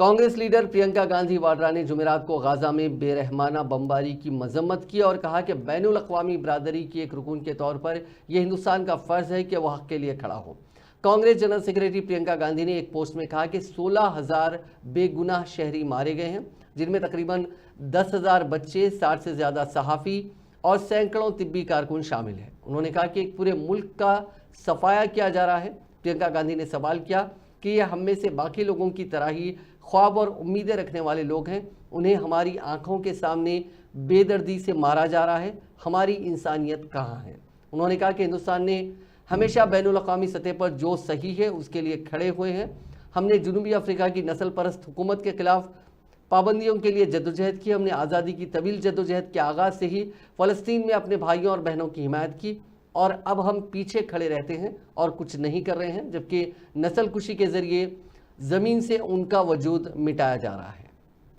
Congress leader Priyanka Gandhi Vadra ने जुमेरात को Gaza में बेरहमाना बमबारी की मजम्मत की और कहा कि बैनुल अक़वामी बरादरी की एक रुकन के तौर पर यह हिंदुस्तान का फर्ज है कि वह हक के लिए खड़ा हो। कांग्रेस जनरल सेक्रेटरी प्रियंका गांधी ने एक पोस्ट में कहा कि 16,000 बेगुनाह शहरी मारे गए हैं, जिनमें तकरीबन 10,000 बच्चे, 60 से ज़्यादा सहाफ़ी और सैकड़ों तिब्बी कारकुन शामिल हैं। उन्होंने कहा कि एक पूरे मुल्क का सफाया किया जा रहा है। प्रियंका गांधी ने सवाल किया कि ये हम में से बाकी लोगों की तरह ही ख्वाब और उम्मीदें रखने वाले लोग हैं, उन्हें हमारी आंखों के सामने बेदर्दी से मारा जा रहा है, हमारी इंसानियत कहाँ है। उन्होंने कहा कि हिंदुस्तान ने हमेशा बैनुल अक़वामी सतह पर जो सही है उसके लिए खड़े हुए हैं। हमने जनूबी अफ्रीका की नस्ल परस्त हुकूमत के खिलाफ पाबंदियों के लिए जद्दोजहद की। हमने आज़ादी की तवील जद्दोजहद के आगाज़ से ही फ़लस्तीन में अपने भाइयों और बहनों की हिमायत की और अब हम पीछे खड़े रहते हैं और कुछ नहीं कर रहे हैं, जबकि नस्ल कुशी के ज़रिए ज़मीन से उनका वजूद मिटाया जा रहा है।